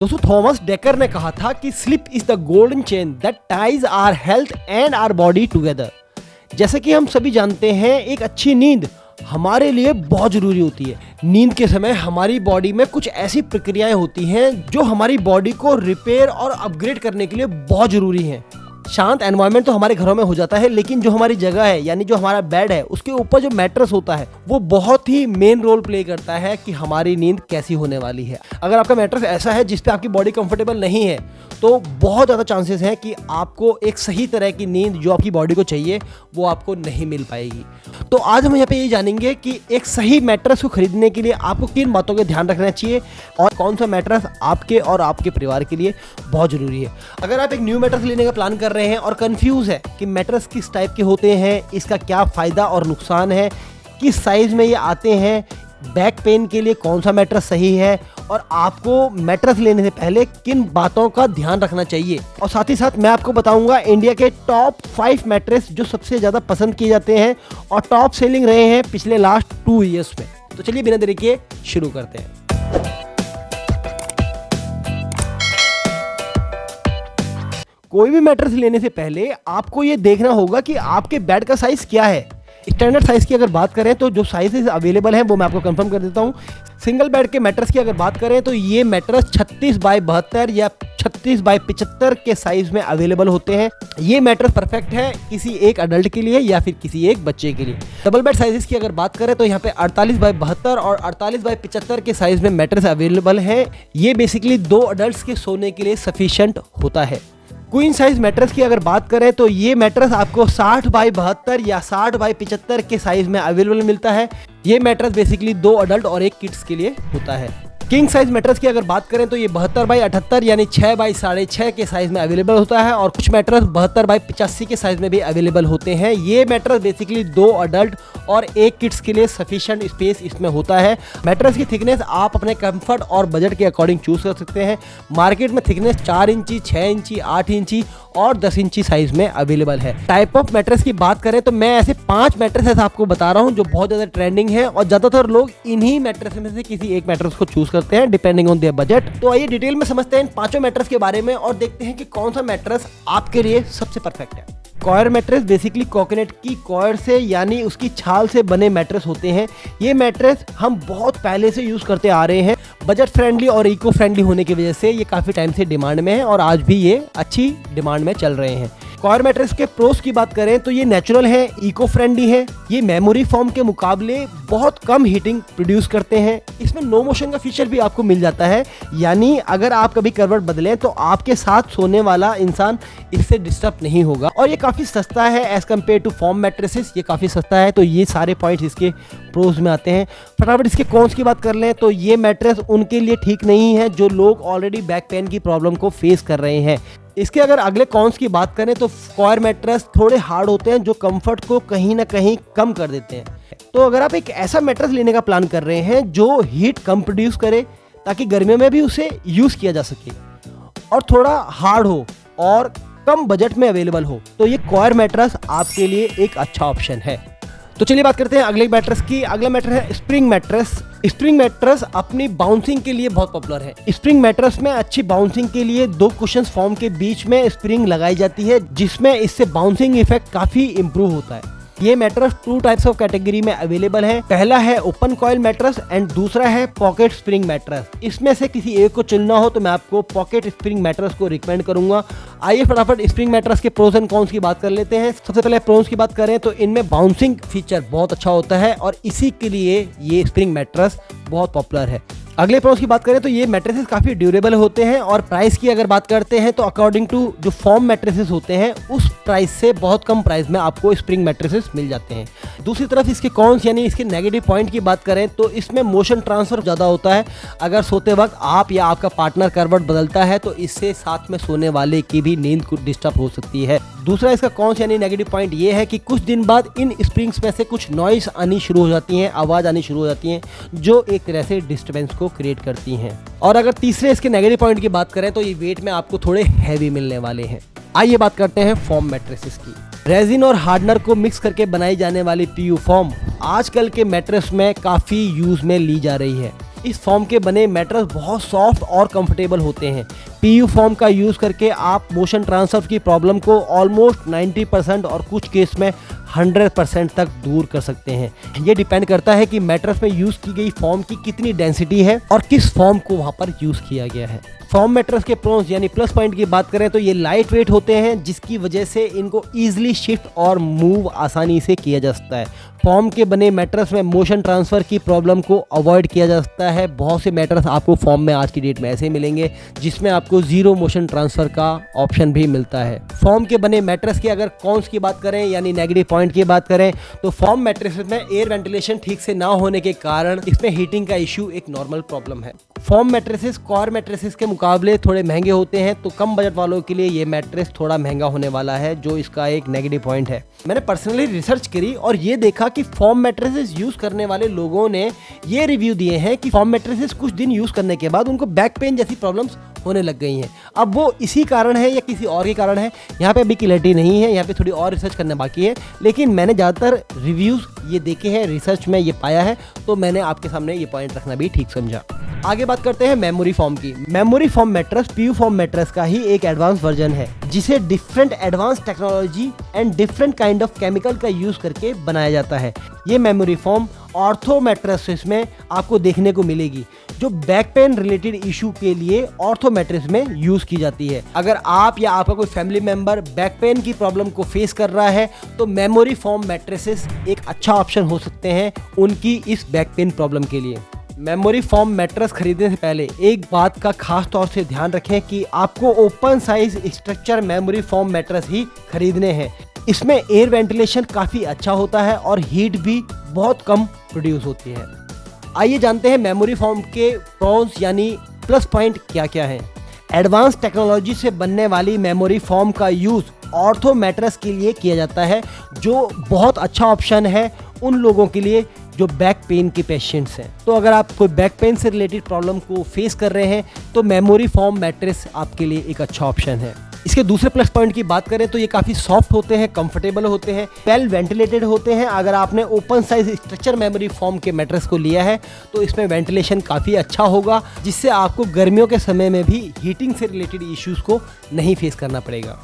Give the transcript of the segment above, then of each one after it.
दोस्तों Thomas decker ने कहा था कि sleep is the golden chain that ties our health and our body together. जैसे कि हम सभी जानते हैं, एक अच्छी नींद हमारे लिए बहुत ज़रूरी होती है। नींद के समय हमारी बॉडी में कुछ ऐसी प्रक्रियाएं होती हैं जो हमारी बॉडी को रिपेयर और अपग्रेड करने के लिए बहुत ज़रूरी हैं। शांत एनवायरनमेंट तो हमारे घरों में हो जाता है, लेकिन जो हमारी जगह है यानी जो हमारा बेड है उसके ऊपर जो मैट्रेस होता है वो बहुत ही मेन रोल प्ले करता है कि हमारी नींद कैसी होने वाली है। अगर आपका मैट्रेस ऐसा है जिस पे आपकी बॉडी कंफर्टेबल नहीं है तो बहुत ज़्यादा चांसेस हैं कि आपको एक सही तरह की नींद जो आपकी बॉडी को चाहिए वो आपको नहीं मिल पाएगी। तो आज हम यहाँ पे ये जानेंगे कि एक सही मैट्रेस को खरीदने के लिए आपको किन बातों का ध्यान रखना चाहिए और कौन सा मैट्रेस आपके और आपके परिवार के लिए बहुत ज़रूरी है। अगर आप एक न्यू मैट्रेस लेने का प्लान कर रहे हैं और कंफ्यूज है कि मैट्रेस किस टाइप के होते हैं, इसका क्या फ़ायदा और नुकसान है, किस साइज़ में ये आते हैं, बैक पेन के लिए कौन सा मैट्रेस सही है और आपको मैट्रेस लेने से पहले किन बातों का ध्यान रखना चाहिए, और साथ ही साथ मैं आपको बताऊंगा इंडिया के टॉप 5 मैट्रेस जो सबसे ज़्यादा पसंद किए जाते हैं और टॉप सेलिंग रहे हैं पिछले लास्ट 2 ईयर्स में। तो चलिए बिना देरी किए शुरू करते हैं। कोई भी मैट्रेस लेने से पहले आपको ये देखना होगा कि आपके बेड का साइज़ क्या है। स्टैंडर्ड साइज़ की अगर बात करें तो जो साइजेस अवेलेबल हैं वो मैं आपको कंफर्म कर देता हूँ। सिंगल बेड के मैट्रेस की अगर बात करें तो ये मैट्रेस 36 बाय 72 या 36 बाय 75 के साइज़ में अवेलेबल होते हैं। ये मैट्रेस परफेक्ट है किसी एक अडल्ट के लिए या फिर किसी एक बच्चे के लिए। डबल बेड साइजेस की अगर बात करें तो यहाँ पे 48 बाय 72 और 48 बाय 75 के साइज़ में मैट्रेस अवेलेबल है। ये बेसिकली 2 अडल्ट के सोने के लिए सफिशिएंट होता है। क्वीन साइज मैट्रेस की अगर बात करें तो ये मैट्रेस आपको 60 बाय 72 या 60 बाय 75 के साइज में अवेलेबल मिलता है। ये मैट्रेस बेसिकली 2 अडल्ट और 1 किड्स के लिए होता है। किंग साइज मैट्रेस की अगर बात करें तो ये 72 बाई 78 यानी 6 बाई 6.5 के साइज में अवेलेबल होता है और कुछ मैट्रेस 72 बाई 85 के साइज में भी अवेलेबल होते हैं। ये मैट्रेस बेसिकली 2 अडल्ट और 1 किड्स के लिए सफिशिएंट स्पेस इसमें होता है। मैट्रेस की थिकनेस आप अपने कंफर्ट और बजट के अकॉर्डिंग चूज कर सकते हैं। मार्केट में थिकनेस 4 इंची, 6 इंची, 8 इंची और 10 इंची साइज में अवेलेबल है। टाइप ऑफ मैट्रेस की बात करें तो मैं ऐसे 5 मैट्रेसेस आपको बता रहा हूं जो बहुत ज्यादा ट्रेंडिंग है और ज्यादातर लोग इन्हीं मैट्रेस में से किसी एक मैट्रेस को चूज करते हैं डिपेंडिंग ऑन देयर बजट। तो आइए डिटेल में समझते हैं इन 5 मैट्रेस के बारे में और देखते हैं कि कौन सा मैट्रेस आपके लिए सबसे परफेक्ट है। कॉयर मैट्रेस बेसिकली कोकोनट की कॉयर से यानी उसकी छाल से बने मैट्रेस होते हैं। ये मैट्रेस हम बहुत पहले से यूज करते आ रहे हैं। बजट फ्रेंडली और इको फ्रेंडली होने की वजह से ये काफ़ी टाइम से डिमांड में है और आज भी ये अच्छी डिमांड में चल रहे हैं। कॉयर मैट्रेस के प्रोस की बात करें तो ये नेचुरल है, इको फ्रेंडली है। ये मेमोरी फोम के मुकाबले बहुत कम हीटिंग प्रोड्यूस करते हैं। इसमें नो मोशन का फीचर भी आपको मिल जाता है, यानी अगर आप कभी करवट बदलें तो आपके साथ सोने वाला इंसान इससे डिस्टर्ब नहीं होगा। और ये काफ़ी सस्ता है as compare to foam mattresses, ये काफ़ी सस्ता है। तो ये सारे पॉइंट्स इसके प्रोज में आते हैं। फटाफट इसके कॉन्स की बात कर लें तो ये मैट्रेस उनके लिए ठीक नहीं है जो लोग ऑलरेडी बैक पेन की प्रॉब्लम को फेस कर रहे हैं। इसके अगर अगले कॉन्स की बात करें तो कॉयर मैट्रेस थोड़े हार्ड होते हैं जो कंफर्ट को कहीं ना कहीं कम कर देते हैं। तो अगर आप एक ऐसा मैट्रेस लेने का प्लान कर रहे हैं जो हीट कम प्रोड्यूस करे ताकि गर्मियों में भी उसे यूज़ किया जा सके और थोड़ा हार्ड हो और कम बजट में अवेलेबल हो, तो ये कॉयर मैट्रेस आपके लिए एक अच्छा ऑप्शन है। तो चलिए बात करते हैं अगले मैट्रेस की। अगला मैट्रेस है स्प्रिंग मैट्रेस। स्प्रिंग मैट्रेस अपनी बाउंसिंग के लिए बहुत पॉपुलर है। स्प्रिंग मैट्रेस में अच्छी बाउंसिंग के लिए 2 कुशन्स फॉर्म के बीच में स्प्रिंग लगाई जाती है जिसमें इससे बाउंसिंग इफेक्ट काफी इंप्रूव होता है। ये मैट्रेस 2 टाइप्स ऑफ कैटेगरी में अवेलेबल है। पहला है ओपन कॉइल मैट्रेस एंड दूसरा है पॉकेट स्प्रिंग मैट्रेस। इसमें से किसी एक को चुनना हो तो मैं आपको पॉकेट स्प्रिंग मैट्रेस को रिकमेंड करूंगा। आइए फटाफट स्प्रिंग मैट्रेस के प्रोज एंड कॉन्स की बात कर लेते हैं। सबसे पहले प्रोज की बात करें तो इनमें बाउंसिंग फीचर बहुत अच्छा होता है और इसी के लिए ये स्प्रिंग मैट्रेस बहुत पॉपुलर है। अगले प्रोज की बात करें तो ये मैट्रेसेस काफ़ी ड्यूरेबल होते हैं और प्राइस की अगर बात करते हैं तो अकॉर्डिंग टू जो फॉर्म मैट्रेसेस होते हैं उस प्राइस से बहुत कम प्राइस में आपको स्प्रिंग मैट्रेसेस मिल जाते हैं। दूसरी तरफ इसके कॉन्स यानी इसके नेगेटिव पॉइंट की बात करें तो इसमें मोशन ट्रांसफर ज़्यादा होता है। अगर सोते वक्त आप या आपका पार्टनर करवट बदलता है तो इससे साथ में सोने वाले की भी नींद को डिस्टर्ब हो सकती है। दूसरा इसका कॉन्स यानी नेगेटिव पॉइंट ये है कि कुछ दिन बाद इन स्प्रिंग्स में से कुछ नॉइस आनी शुरू हो जाती हैं, आवाज़ आनी शुरू हो जाती हैं जो एक तरह से डिस्टर्बेंस को क्रिएट करती हैं। और अगर तीसरे इसके नेगेटिव पॉइंट की बात करें तो ये वेट में आपको थोड़े हैवी मिलने वाले हैं। आइए बात करते हैं फोम मैट्रेसेस की। रेजिन और हार्डनर को मिक्स करके बनाई जाने वाली पीयू फोम आजकल के मैट्रेस में काफ़ी यूज़ में ली जा रही है। इस फॉर्म के बने मैट्रेस बहुत सॉफ्ट और कंफर्टेबल होते हैं। पीयू फॉर्म का यूज़ करके आप मोशन ट्रांसफर की प्रॉब्लम को ऑलमोस्ट 90% और कुछ केस में 100% तक दूर कर सकते हैं। ये डिपेंड करता है कि मैट्रेस में यूज़ की गई फॉर्म की कितनी डेंसिटी है और किस फॉर्म को वहाँ पर यूज़ किया गया है। फॉर्म मैट्रेस के प्रोस यानी प्लस पॉइंट की बात करें तो ये लाइट वेट होते हैं, जिसकी वजह से इनको ईजिली शिफ्ट और मूव आसानी से किया जा सकता है। फॉर्म के बने मैट्रेस में मोशन ट्रांसफ़र की प्रॉब्लम को अवॉइड किया जा सकता है। बहुत से मैट्रेस आपको फॉर्म में आज की डेट में ऐसे मिलेंगे जिसमें आपको ज़ीरो मोशन ट्रांसफ़र का ऑप्शन भी मिलता है। फॉर्म के बने मैट्रेस की अगर कॉन्स की बात करें यानी नेगेटिव पॉइंट की बात करें तो फॉर्म मैट्रेस में एयर वेंटिलेशन ठीक से ना होने के कारण इसमें हीटिंग का इशू एक नॉर्मल प्रॉब्लम है। फॉर्म मैट्रेसेस कॉर मैट्रेसेस के मुकाबले थोड़े महंगे होते हैं, तो कम बजट वालों के लिए ये मैट्रेस थोड़ा महंगा होने वाला है, जो इसका एक नेगेटिव पॉइंट है। मैंने पर्सनली रिसर्च करी और ये देखा कि फॉर्म मैट्रेसेस यूज़ करने वाले लोगों ने ये रिव्यू दिए हैं कि फॉर्म मैट्रेसेस कुछ दिन यूज़ करने के बाद उनको बैक पेन जैसी प्रॉब्लम्स होने लग गई हैं। अब वो इसी कारण है या किसी और के कारण है, यहाँ पे अभी क्लैरिटी नहीं है, यहाँ पे थोड़ी और रिसर्च करना बाकी है, लेकिन मैंने ज़्यादातर रिव्यूज़ ये देखे हैं, रिसर्च में ये पाया है, तो मैंने आपके सामने ये पॉइंट रखना भी ठीक समझा। आगे बात करते हैं मेमोरी फॉर्म की। Memory foam mattress PU foam mattress का ही एक एडवांस वर्जन है, जिसे different advance technology and different kind of chemical का यूज़ करके बनाया जाता है। ये मेमोरी फॉर्म ऑर्थो मैट्रेसेस में आपको देखने को मिलेगी, जो बैक पेन रिलेटेड इशू के लिए ऑर्थो मैट्रेस में यूज़ की जाती है। अगर आप या आपका कोई फैमिली मेंबर बैक पेन की प्रॉब्लम को फेस कर रहा है तो मेमोरी फॉर्म मैट्रेसेस एक अच्छा ऑप्शन हो सकते हैं उनकी इस बैक पेन प्रॉब्लम के लिए। मेमोरी फॉर्म मैट्रेस खरीदने से पहले एक बात का खास तौर से ध्यान रखें कि आपको open size structure memory foam mattress ही खरीदने हैं। इसमें एयर वेंटिलेशन काफ़ी अच्छा होता है और हीट भी बहुत कम प्रोड्यूस होती है। आइए जानते हैं मेमोरी फॉर्म के प्रॉन्स यानी प्लस पॉइंट क्या क्या हैं। एडवांस टेक्नोलॉजी से बनने वाली मेमोरी फॉर्म का यूज़ ऑर्थो मैट्रेस के लिए किया जाता है, जो बहुत अच्छा ऑप्शन है उन लोगों के लिए जो बैक पेन के पेशेंट्स हैं। तो अगर आप कोई बैक पेन से रिलेटेड प्रॉब्लम को फेस कर रहे हैं तो मेमोरी फॉर्म मैट्रेस आपके लिए एक अच्छा ऑप्शन है। इसके दूसरे प्लस पॉइंट की बात करें तो ये काफ़ी सॉफ्ट होते हैं, कंफर्टेबल होते हैं, वेल वेंटिलेटेड होते हैं। अगर आपने open size structure memory form के मैट्रेस को लिया है तो इसमें वेंटिलेशन काफ़ी अच्छा होगा, जिससे आपको गर्मियों के समय में भी हीटिंग से रिलेटेड इश्यूज़ को नहीं फेस करना पड़ेगा।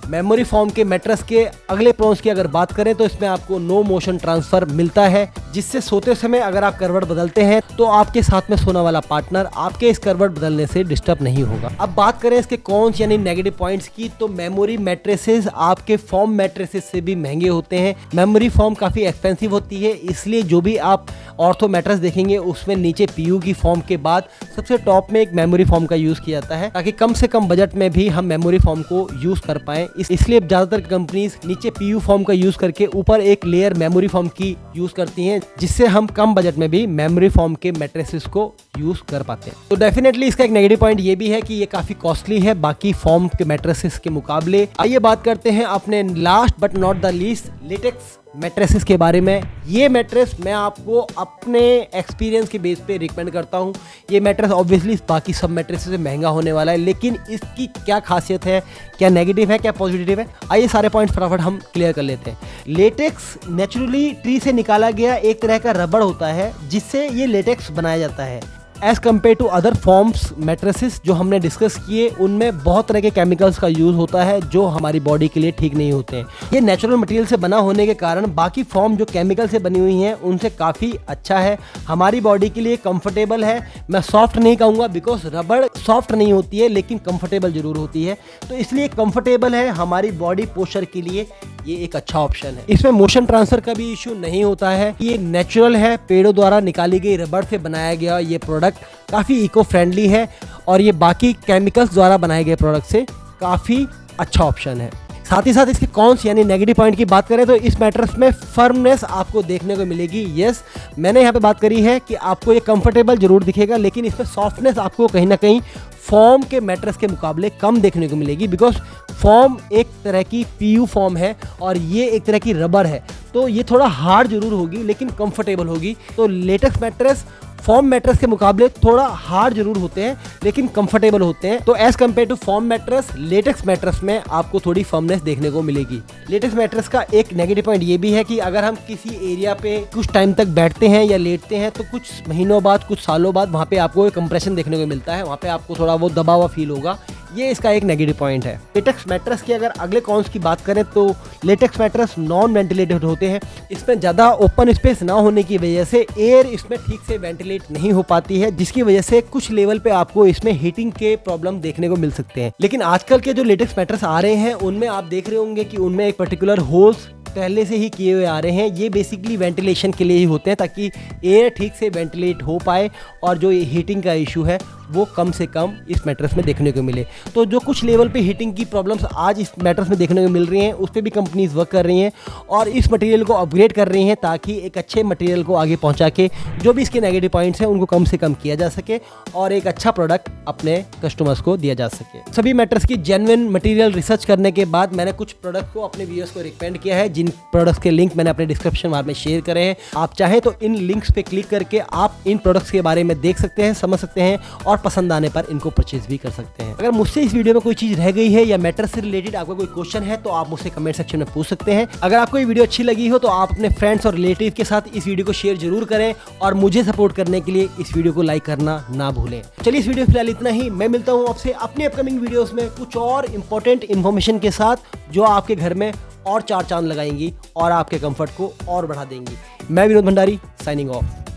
मेमोरी फॉर्म के मैट्रेस के अगले प्रॉन्स की अगर बात करें तो इसमें आपको नो मोशन ट्रांसफ़र मिलता है, जिससे सोते समय अगर आप करवट बदलते हैं तो आपके साथ में सोने वाला पार्टनर आपके इस करवट बदलने से डिस्टर्ब नहीं होगा। अब बात करें इसके कॉन्स यानी नेगेटिव पॉइंट्स की, तो मेमोरी मैट्रेसेस आपके फॉर्म मैट्रेसेस से भी महंगे होते हैं। मेमोरी फॉर्म काफ़ी एक्सपेंसिव होती है, इसलिए जो भी आप ऑर्थो मैट्रेस देखेंगे उसमें नीचे पीयू की फॉर्म के बाद सबसे टॉप में एक मेमोरी फॉर्म का यूज़ किया जाता है, ताकि कम से कम बजट में भी हम मेमोरी फॉर्म को यूज़ कर पाएँ। इसलिए ज़्यादातर कंपनीज नीचे पीयू फॉर्म का यूज़ करके ऊपर एक लेयर मेमोरी फॉर्म की यूज़ करती हैं, जिससे हम कम बजट में भी मेमोरी फॉर्म के मैट्रेसेस को यूज़ कर पाते हैं। तो डेफिनेटली इसका एक नेगेटिव पॉइंट ये भी है कि ये काफ़ी कॉस्टली है बाकी फॉर्म के मैट्रेसेस के मुकाबले। आइए बात करते हैं अपने last but not the least latex mattresses के बारे में। ये मैट्रेस मैं आपको अपने एक्सपीरियंस के बेस पे रिकमेंड करता हूँ। ये मैट्रेस ऑब्वियसली बाकी सब मैट्रेसेस से महंगा होने वाला है, लेकिन इसकी क्या खासियत है, क्या नेगेटिव है, क्या पॉजिटिव है, आइए सारे पॉइंट फटाफट हम क्लियर कर लेते हैं। लेटेक्स नेचुरली ट्री से निकाला गया एक तरह का रबड़ होता है, जिससे ये लेटेक्स बनाया जाता है। As compare to other foams mattresses जो हमने डिस्कस किए, उनमें बहुत तरह के केमिकल्स का यूज़ होता है जो हमारी बॉडी के लिए ठीक नहीं होते हैं। ये नेचुरल मटेरियल से बना होने के कारण बाकी फॉर्म जो केमिकल से बनी हुई हैं उनसे काफ़ी अच्छा है, हमारी बॉडी के लिए कंफर्टेबल है। मैं सॉफ्ट नहीं कहूँगा बिकॉज रबड़ सॉफ्ट नहीं होती है, लेकिन कंफर्टेबल ज़रूर होती है, तो इसलिए कंफर्टेबल है हमारी बॉडी पोस्चर के लिए, ये एक अच्छा ऑप्शन है। इसमें मोशन ट्रांसफ़र का भी इशू नहीं होता है, ये नेचुरल है, पेड़ों द्वारा निकाली गई रबड़ से बनाया गया ये प्रोडक्ट काफ़ी इको फ्रेंडली है और ये बाकी केमिकल्स द्वारा बनाए गए प्रोडक्ट से काफ़ी अच्छा ऑप्शन है। साथ ही साथ इसके कॉन्स यानी नेगेटिव पॉइंट की बात करें तो इस मैट्रेस में फर्मनेस आपको देखने को मिलेगी। यस, मैंने यहाँ पे बात करी है कि आपको ये कंफर्टेबल जरूर दिखेगा, लेकिन इसमें सॉफ्टनेस आपको कहीं ना कहीं फॉर्म के मैट्रेस के मुकाबले कम देखने को मिलेगी, बिकॉज फॉर्म एक तरह की पीयू फॉर्म है और ये एक तरह की रबर है, तो ये थोड़ा हार्ड जरूर होगी लेकिन कंफर्टेबल होगी। तो लेटेक्स मैट्रेस फॉर्म मैट्रेस के मुकाबले थोड़ा हार्ड जरूर होते हैं लेकिन कंफर्टेबल होते हैं। तो as compare to foam mattress, latex mattress में आपको थोड़ी फर्मनेस देखने को मिलेगी। लेटेक्स मैट्रेस का एक नेगेटिव पॉइंट ये भी है कि अगर हम किसी एरिया पे कुछ टाइम तक बैठते हैं या लेटते हैं तो कुछ महीनों बाद, कुछ सालों बाद वहाँ पे आपको एक कंप्रेशन देखने को मिलता है, वहाँ पे आपको थोड़ा वो दबा हुआ फील होगा। ये इसका एक नेगेटिव पॉइंट है। लेटेक्स मैट्रेस की अगर अगले कॉन्स की बात करें तो लेटेक्स मैट्रेस नॉन वेंटिलेटेड होते हैं। इसमें ज़्यादा ओपन स्पेस ना होने की वजह से एयर इसमें ठीक से वेंटिलेट नहीं हो पाती है, जिसकी वजह से कुछ लेवल पे आपको इसमें हीटिंग के प्रॉब्लम देखने को मिल सकते हैं। लेकिन आजकल के जो लेटेक्स मैट्रेस आ रहे हैं उनमें आप देख रहे होंगे कि उनमें एक पर्टिकुलर होल्स पहले से ही किए हुए आ रहे हैं। ये बेसिकली वेंटिलेशन के लिए ही होते हैं ताकि एयर ठीक से वेंटिलेट हो पाए और जो हीटिंग का इशू है वो कम से कम इस मैट्रेस में देखने को मिले। तो जो कुछ लेवल पे हीटिंग की प्रॉब्लम्स आज इस मैट्रेस में देखने को मिल रही हैं उस पर भी कंपनीज वर्क कर रही हैं और इस मटेरियल को अपग्रेड कर रही हैं ताकि एक अच्छे मटेरियल को आगे पहुंचा के जो भी इसके नेगेटिव पॉइंट्स हैं उनको कम से कम किया जा सके और एक अच्छा प्रोडक्ट अपने कस्टमर्स को दिया जा सके। सभी मैट्रेस की जेन्युइन मटेरियल रिसर्च करने के बाद मैंने कुछ प्रोडक्ट को अपने व्यूअर्स को रिकमेंड किया है, जिन प्रोडक्ट्स के लिंक मैंने अपने डिस्क्रिप्शन बार में शेयर करे हैं। आप चाहें तो इन लिंक्स पे क्लिक करके आप इन प्रोडक्ट्स के बारे में देख सकते हैं, समझ सकते हैं और पसंद आने पर इनको परचेज भी कर सकते हैं। अगर मुझसे इस वीडियो में कोई चीज रह गई है या मैटर से रिलेटेड आपका कोई क्वेश्चन है तो आप मुझसे कमेंट सेक्शन में पूछ सकते हैं। अगर आपको ये वीडियो अच्छी लगी हो तो आप अपने फ्रेंड्स और रिलेटिव के साथ इस वीडियो को शेयर जरूर करें और मुझे सपोर्ट करने के लिए इस वीडियो को लाइक करना ना भूलें। चलिए इस वीडियो फिलहाल इतना ही। मैं मिलता हूँ आपसे अपनी अपकमिंग वीडियोस में कुछ और इंपॉर्टेंट इन्फॉर्मेशन के साथ जो आपके घर में और चार चांद लगाएंगी और आपके कंफर्ट को और बढ़ा देंगी। मैं विनोद भंडारी, साइनिंग ऑफ।